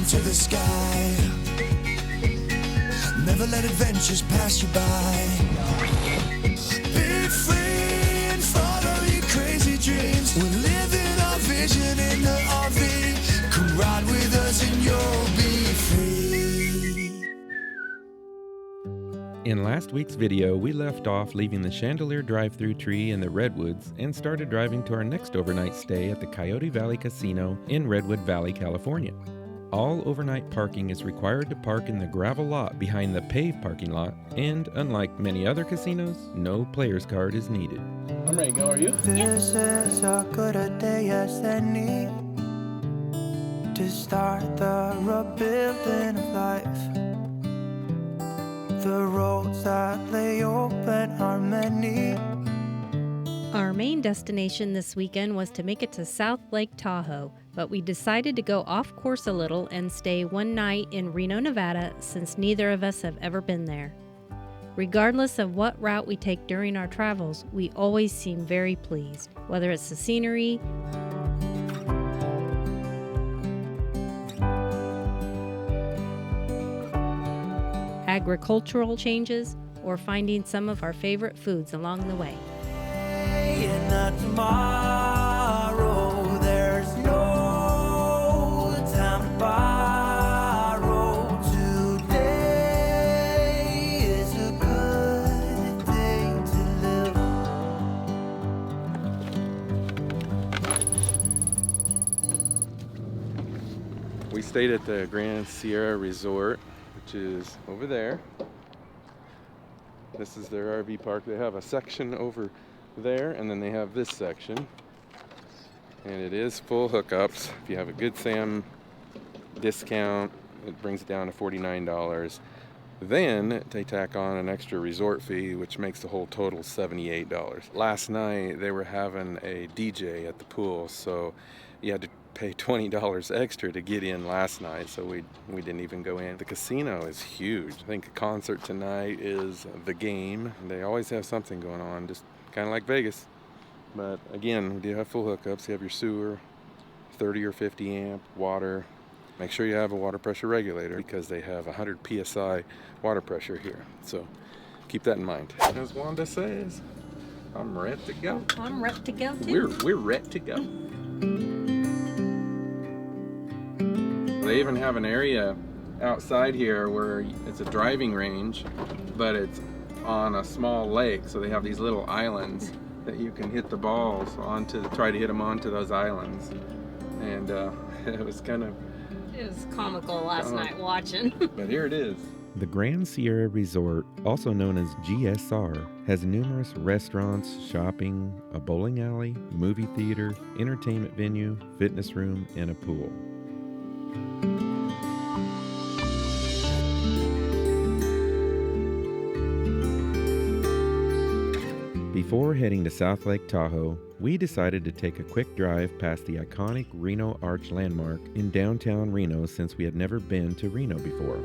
to the sky. Never let adventures pass you by. Be free and follow your crazy dreams. We're living our vision in the RV. Come ride with us and you'll be free. In last week's video, we left off leaving the Chandelier drive-through tree in the Redwoods and started driving to our next overnight stay at the Coyote Valley Casino in Redwood Valley, California. All overnight parking is required to park in the gravel lot behind the paved parking lot, and unlike many other casinos, no player's card is needed. I'm ready to go, are you? This is as good a day as any to start the rebuilding of life. The roads that lay open are many. Our main destination this weekend was to make it to South Lake Tahoe, but we decided to go off course a little and stay one night in Reno, Nevada, since neither of us have ever been there. Regardless of what route we take during our travels, we always seem very pleased, whether it's the scenery, agricultural changes, or finding some of our favorite foods along the way. In the tomorrow, there's no time to borrow. Today is a good day to live. We stayed at the GSR Resort, which is over there. This is their RV park. They have a section over there, and then they have this section, and it is full hookups. If you have a Good Sam discount, it brings it down to $49. Then they tack on an extra resort fee, which makes the whole total $78. Last night they were having a DJ at the pool, so you had to pay $20 extra to get in last night, so we didn't even go in. The casino is huge. I think the concert tonight is The Game. They always have something going on, just kind of like Vegas. But again, we do have full hookups. You have your sewer, 30 or 50 amp water. Make sure you have a water pressure regulator because they have 100 psi water pressure here. So keep that in mind. As Wanda says, I'm ready to go. I'm ready to go too. We're ready to go. They even have an area outside here where it's a driving range, but it's on a small lake, so they have these little islands that you can hit the balls onto, try to hit them onto those islands. And it was comical last night watching. But here it is. The Grand Sierra Resort, also known as GSR, has numerous restaurants, shopping, a bowling alley, movie theater, entertainment venue, fitness room, and a pool. Before heading to South Lake Tahoe, we decided to take a quick drive past the iconic Reno Arch landmark in downtown Reno since we had never been to Reno before.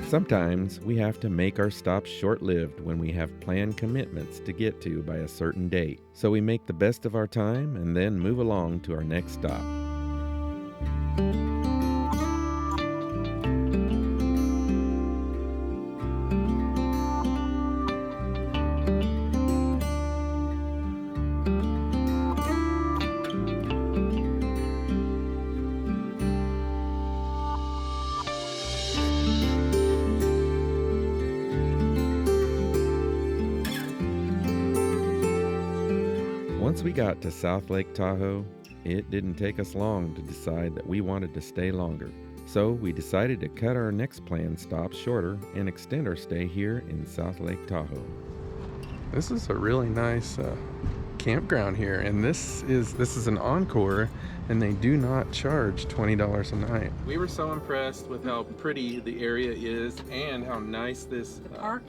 Sometimes we have to make our stops short-lived when we have planned commitments to get to by a certain date. So we make the best of our time and then move along to our next stop. Once we got to South Lake Tahoe, it didn't take us long to decide that we wanted to stay longer. So we decided to cut our next planned stop shorter and extend our stay here in South Lake Tahoe. This is a really nice campground here, and this is an Encore, and they do not charge $20 a night. We were so impressed with how pretty the area is and how nice this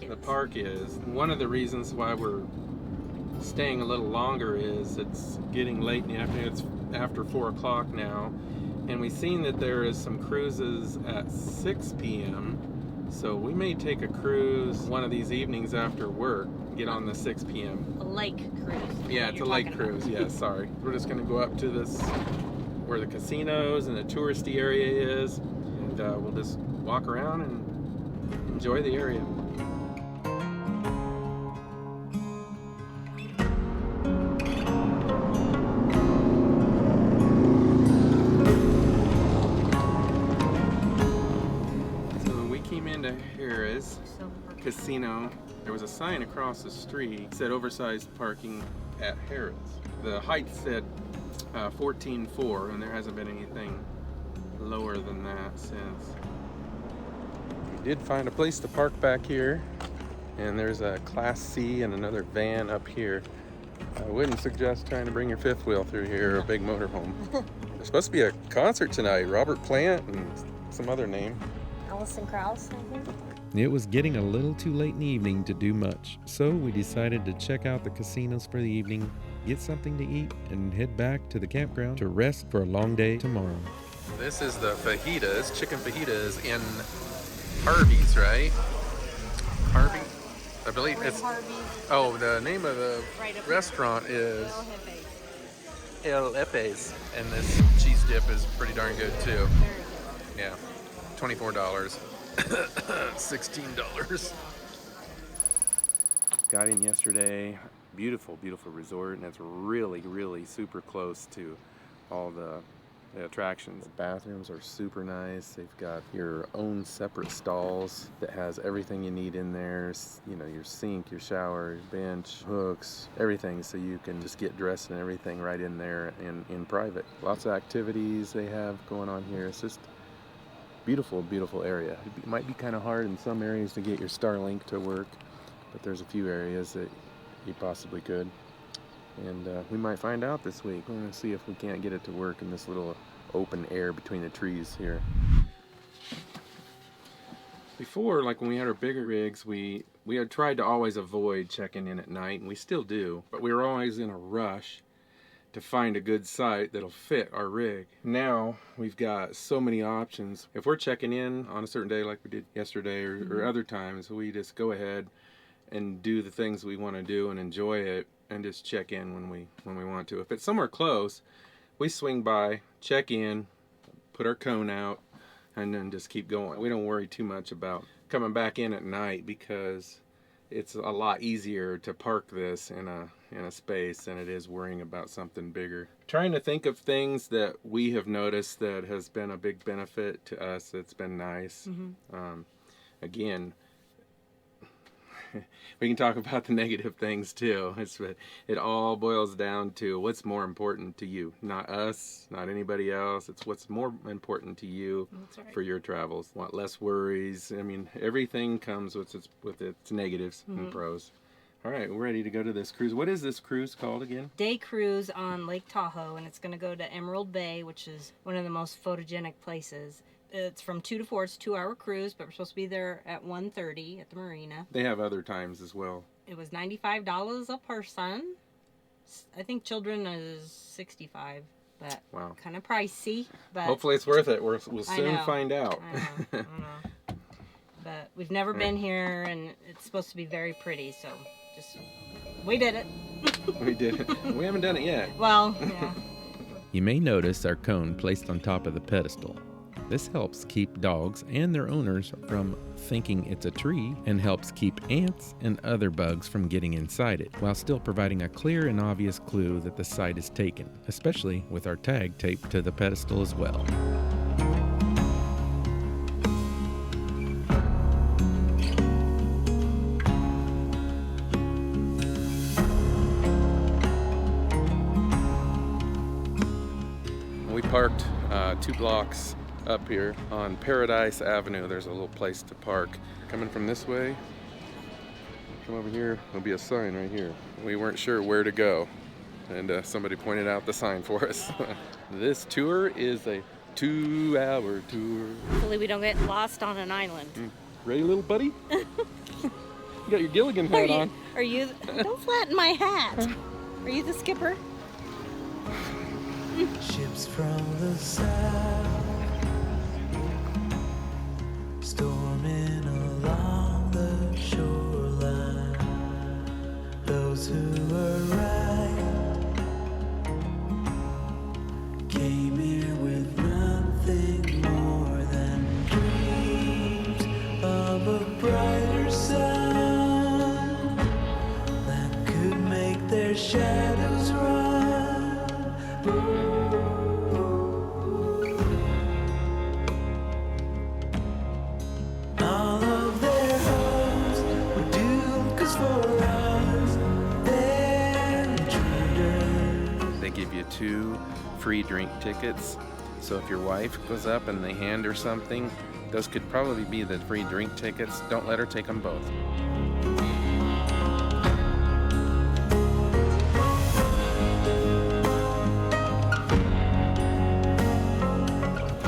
the park is. One of the reasons why we're staying a little longer is it's getting late in the afternoon. It's after 4 o'clock now, and we've seen that there is some cruises at 6 p.m. So we may take a cruise one of these evenings after work, get on the 6 p.m. A lake cruise. Yeah, it's a lake cruise. Yeah, sorry. We're just going to go up to this, where the casinos and the touristy area is, and we'll just walk around and enjoy the area. Into Harrah's casino, there was a sign across the street that said oversized parking at Harrah's. The height said 14.4, and there hasn't been anything lower than that since. We did find a place to park back here, and there's a Class C and another van up here. I wouldn't suggest trying to bring your fifth wheel through here, or a big motorhome. There's supposed to be a concert tonight, Robert Plant and some other name. Alison Krauss, I think. It was getting a little too late in the evening to do much, so we decided to check out the casinos for the evening, get something to eat, and head back to the campground to rest for a long day tomorrow. This is the fajitas, chicken fajitas in Harvey's, right? Harvey? I believe it's. Oh, the name of the restaurant is El Jefe's, and this cheese dip is pretty darn good too. Yeah. $24, $16. Got in yesterday. Beautiful, beautiful resort, and it's really, really super close to all the attractions. The bathrooms are super nice. They've got your own separate stalls that has everything you need in there. You know, your sink, your shower, your bench, hooks, everything, so you can just get dressed and everything right in there in private. Lots of activities they have going on here. It's just beautiful, beautiful area. It might be kind of hard in some areas to get your Starlink to work, but there's a few areas that you possibly could. And we might find out this week. We're going to see if we can't get it to work in this little open air between the trees here. Before, like when we had our bigger rigs, we had tried to always avoid checking in at night, and we still do, but we were always in a rush to find a good site that'll fit our rig. Now we've got so many options. If we're checking in on a certain day like we did yesterday or other times, we just go ahead and do the things we want to do and enjoy it, and just check in when we want to. If it's somewhere close, we swing by, check in, put our cone out, and then just keep going. We don't worry too much about coming back in at night, because it's a lot easier to park this in a space than it is worrying about something bigger. Trying to think of things that we have noticed that has been a big benefit to us. That's been nice. Again, we can talk about the negative things too. It all boils down to what's more important to you. Not us, not anybody else. It's what's more important to you for your travels. Want less worries. I mean, everything comes with its negatives and pros. All right, we're ready to go to this cruise. What is this cruise called again? Day cruise on Lake Tahoe, and it's going to go to Emerald Bay, which is one of the most photogenic places. It's from 2 to 4. It's a 2-hour cruise, but we're supposed to be there at 1:30 at the marina. They have other times as well. It was $95 a person. I think children is $65, but wow, kind of pricey. But hopefully it's worth it. We'll soon find out. I know. But we've never been here, and it's supposed to be very pretty, so just we did it. We did it. We haven't done it yet. Well, yeah. You may notice our cone placed on top of the pedestal. This helps keep dogs and their owners from thinking it's a tree, and helps keep ants and other bugs from getting inside it, while still providing a clear and obvious clue that the site is taken, especially with our tag taped to the pedestal as well. We parked 2 blocks up here on Paradise Avenue. There's a little place to park. Coming from this way, come over here, there'll be a sign right here. We weren't sure where to go, and somebody pointed out the sign for us. This tour is a 2-hour tour. Hopefully we don't get lost on an island. Ready, little buddy? You got your Gilligan hat on. Are you? Don't flatten my hat. Are you the skipper? Ships from the south, storming along the shoreline. Those who were right came here with nothing more than dreams of a brighter sun that could make their shadows run. All of their hopes were doomed, 'cause for us they're intruders. They give you 2 free drink tickets. So if your wife goes up and they hand her something, those could probably be the free drink tickets. Don't let her take them both.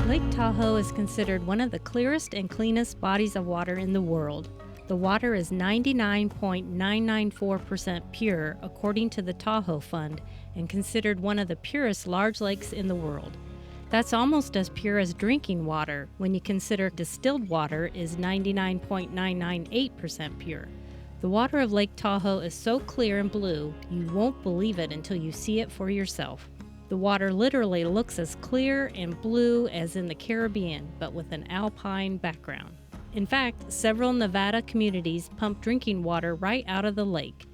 Lake Tahoe is considered one of the clearest and cleanest bodies of water in the world. The water is 99.994% pure, according to the Tahoe Fund, and considered one of the purest large lakes in the world. That's almost as pure as drinking water when you consider distilled water is 99.998% pure. The water of Lake Tahoe is so clear and blue, you won't believe it until you see it for yourself. The water literally looks as clear and blue as in the Caribbean, but with an alpine background. In fact, several Nevada communities pump drinking water right out of the lake.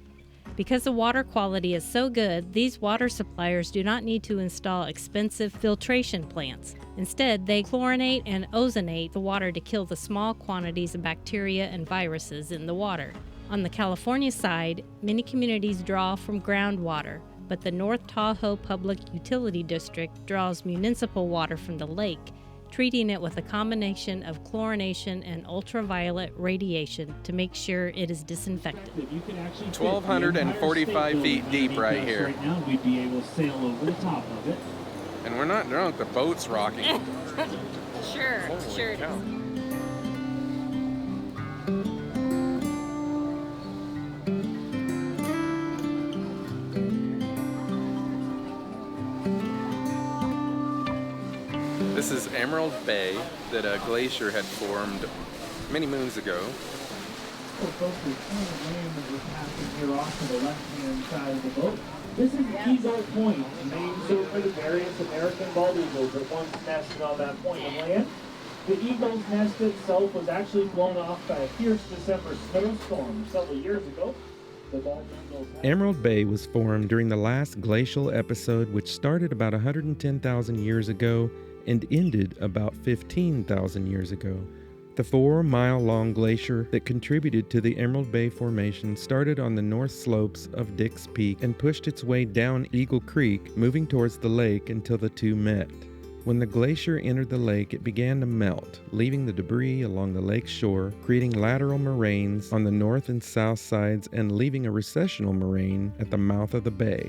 Because the water quality is so good, these water suppliers do not need to install expensive filtration plants. Instead, they chlorinate and ozonate the water to kill the small quantities of bacteria and viruses in the water. On the California side, many communities draw from groundwater, but the North Tahoe Public Utility District draws municipal water from the lake, treating it with a combination of chlorination and ultraviolet radiation to make sure it is disinfected. 1,245 feet deep right here. Right now, we'd be able to sail over the top of it. And we're not drunk, the boat's rocking. Sure, Holy sure it cow. is. This is Emerald Bay that a glacier had formed many moons ago. So folks, the land that we're passing here off to the left-hand side of the boat. This is Eagle Point, named for the various American bald eagles that once nested on that point of land. The eagle's nest itself was actually blown off by a fierce December snowstorm several years ago. The bald eagles Emerald Bay was formed during the last glacial episode, which started about 110,000 years ago and ended about 15,000 years ago. The 4-mile-long glacier that contributed to the Emerald Bay Formation started on the north slopes of Dix Peak and pushed its way down Eagle Creek, moving towards the lake until the two met. When the glacier entered the lake, it began to melt, leaving the debris along the lake's shore, creating lateral moraines on the north and south sides and leaving a recessional moraine at the mouth of the bay.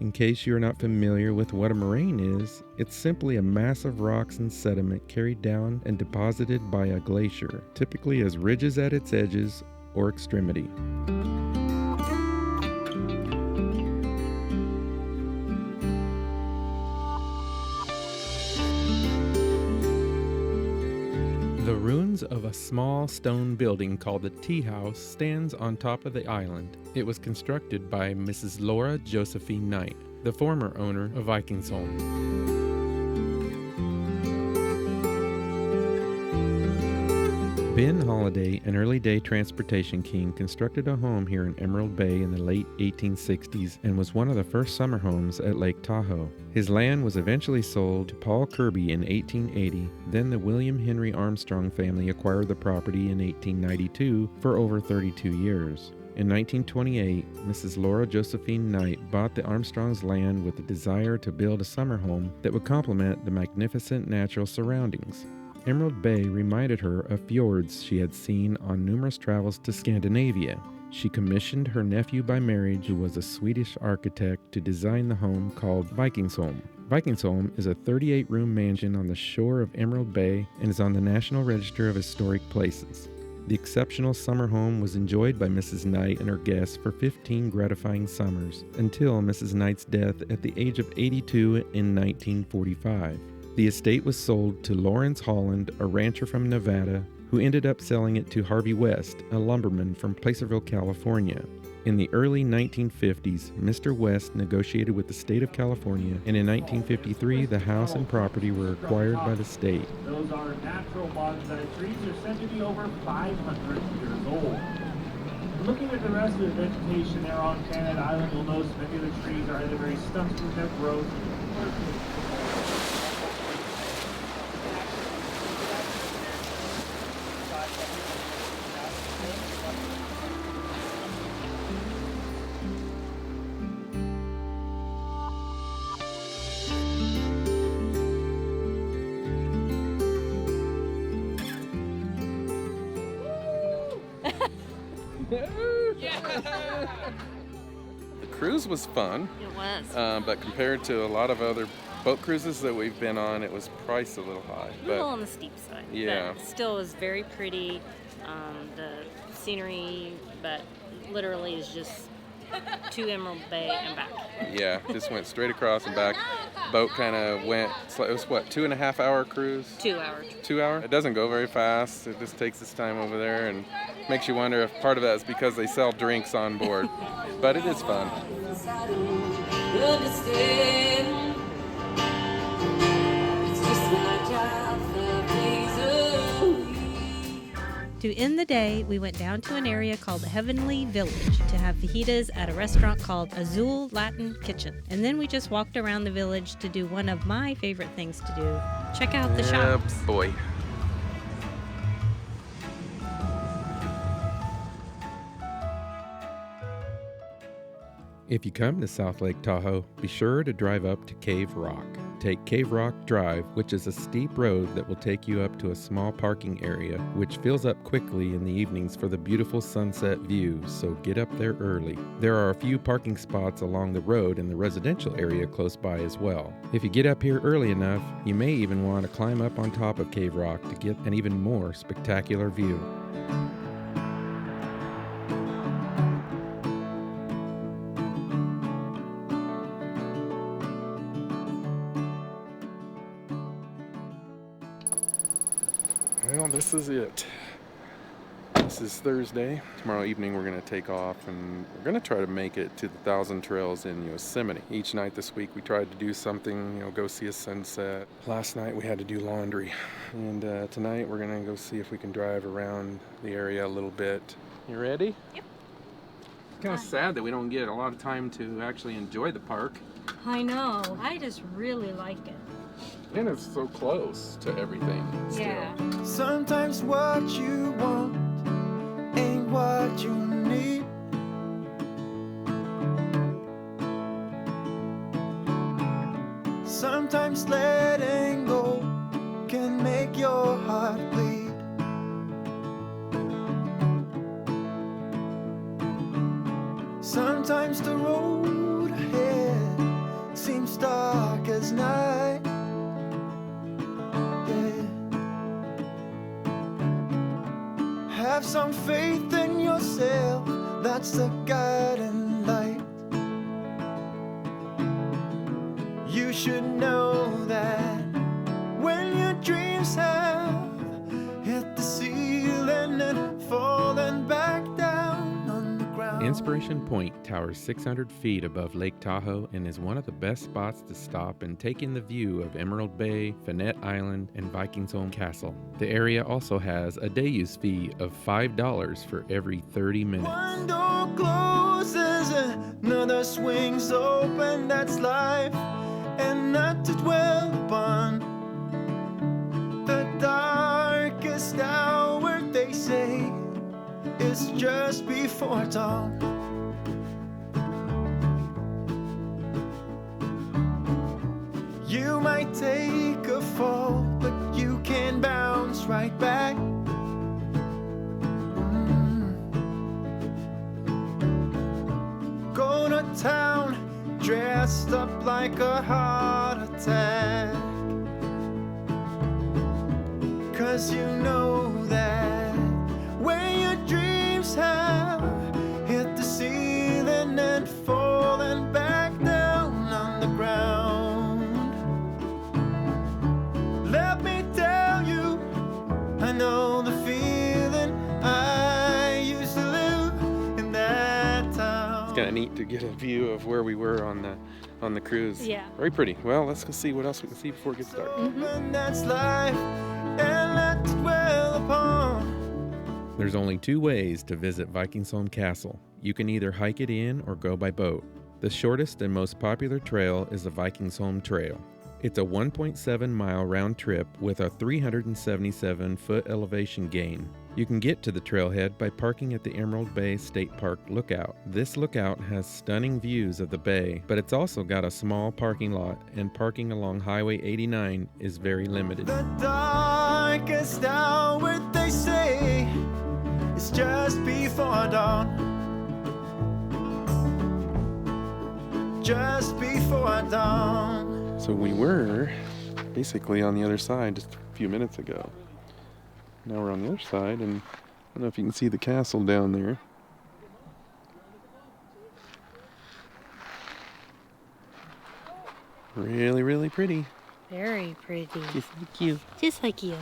In case you are not familiar with what a moraine is, it's simply a mass of rocks and sediment carried down and deposited by a glacier, typically as ridges at its edges or extremity. The ruins of a small stone building called the Tea House stands on top of the island. It was constructed by Mrs. Laura Josephine Knight, the former owner of Vikingsholm. Ben Holliday, an early-day transportation king, constructed a home here in Emerald Bay in the late 1860s and was one of the first summer homes at Lake Tahoe. His land was eventually sold to Paul Kirby in 1880. Then the William Henry Armstrong family acquired the property in 1892 for over 32 years. In 1928, Mrs. Laura Josephine Knight bought the Armstrongs' land with the desire to build a summer home that would complement the magnificent natural surroundings. Emerald Bay reminded her of fjords she had seen on numerous travels to Scandinavia. She commissioned her nephew by marriage, who was a Swedish architect, to design the home called Vikingsholm. Vikingsholm is a 38-room mansion on the shore of Emerald Bay and is on the National Register of Historic Places. The exceptional summer home was enjoyed by Mrs. Knight and her guests for 15 gratifying summers, until Mrs. Knight's death at the age of 82 in 1945. The estate was sold to Lawrence Holland, a rancher from Nevada, who ended up selling it to Harvey West, a lumberman from Placerville, California. In the early 1950s, Mr. West negotiated with the state of California, and in 1953, the house and property were acquired by the state. Those are natural bonsai trees. They're said to be over 500 years old. Looking at the rest of the vegetation there on Planet Island, you'll notice many of the trees are either very stunted in their growth or The cruise was fun, It was. but compared to a lot of other boat cruises that we've been on, it was priced a little high. A little But on the steep side. Yeah. But still was very pretty. The scenery, but literally is just to Emerald Bay and back. yeah, just went straight across and back. Boat kind of went, it was what, 2.5 hour cruise? 2 hours. 2 hour? It doesn't go very fast. It just takes its time over there and makes you wonder if part of that is because they sell drinks on board. But it is fun. To end the day, we went down to an area called the Heavenly Village to have fajitas at a restaurant called Azul Latin Kitchen. And then we just walked around the village to do one of my favorite things to do, check out the shops. Boy. If you come to South Lake Tahoe, be sure to drive up to Cave Rock. Take Cave Rock Drive, which is a steep road that will take you up to a small parking area, which fills up quickly in the evenings for the beautiful sunset views, so get up there early. There are a few parking spots along the road in the residential area close by as well. If you get up here early enough, you may even want to climb up on top of Cave Rock to get an even more spectacular view. Well, this is it. This is Thursday. Tomorrow evening we're going to take off and we're going to try to make it to the Thousand Trails in Yosemite. Each night this week we tried to do something, go see a sunset. Last night we had to do laundry. And tonight we're going to go see if we can drive around the area a little bit. You ready? Yep. It's kind of sad that we don't get a lot of time to actually enjoy the park. I know. I just really like it. And it's so close to everything still. Yeah. Sometimes what you want ain't what you need. Sometimes letting go can make your heart bleed. Sometimes the road ahead seems dark as night. Have some faith in yourself, that's the guiding light. You should know that when your dreams have hit the ceiling and fallen back down on the ground. Inspiration Point towers 600 feet above Lake Tahoe and is one of the best spots to stop and take in the view of Emerald Bay, Finette Island, and Vikingsholm Castle. The area also has a day use fee of $5 for every 30 minutes. One door closes, another swings open, that's life, and not to dwell upon the darkest hour, they say, is just before dawn. You might take a fall, but you can bounce right back. Go to town dressed up like a heart attack, 'cause you know that when your dreams have hit the ceiling and fallen back down on the ground, let me tell you, I know the feeling. kind of neat to get a view of where we were on the cruise. Yeah. Very pretty. Well, let's go see what else we can see before it gets dark. That's life, and let's dwell upon. There's only 2 ways to visit Vikingsholm Castle. You can either hike it in or go by boat. The shortest and most popular trail is the Vikingsholm Trail. It's a 1.7 mile round trip with a 377-foot elevation gain. You can get to the trailhead by parking at the Emerald Bay State Park Lookout. This lookout has stunning views of the bay, but it's also got a small parking lot, and parking along Highway 89 is very limited. The darkest hour, they say, is just before dawn. Just before dawn. So we were basically on the other side just a few minutes ago. Now we're on the other side, and I don't know if you can see the castle down there. Really, really pretty. Very pretty. Just like you. Just like you.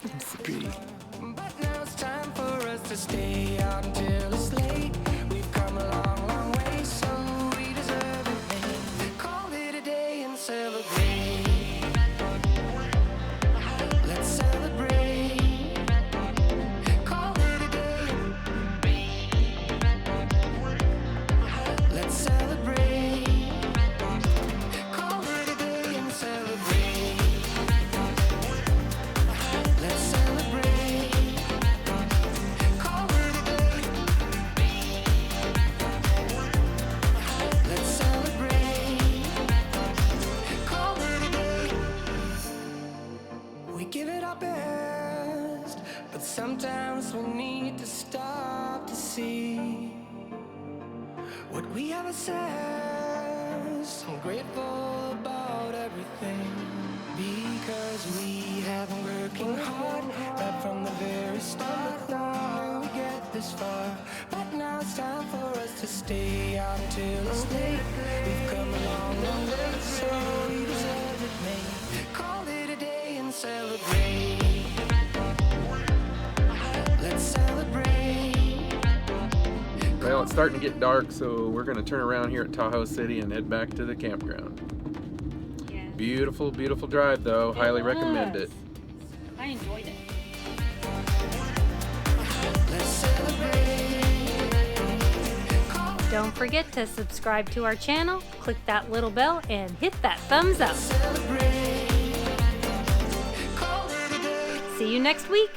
It's pretty. But now it's time for us to stay out until it's late. We've come a long, long way, so we deserve it. Call it a day and celebrate. Let's celebrate. Call it a day. Let's celebrate. Call it a day and celebrate. Let's celebrate. Call it a day. Let's celebrate. Call it a day. We give it our best, but sometimes we need to stop to see what we have assessed. I'm grateful about everything because we have been working hard right from the very start. Now we get this far, but now it's time for us to stay out until it's late. We've come a long, long way, so we deserve it, mate. Call it a day and celebrate. Let's celebrate. Well, it's starting to get dark, so we're going to turn around here at Tahoe City and head back to the campground. Yeah. Beautiful, beautiful drive, though. Highly recommend it. I enjoyed it. Let's celebrate. Don't forget to subscribe to our channel, click that little bell, and hit that thumbs up. Celebrate. Call it a day. See you next week.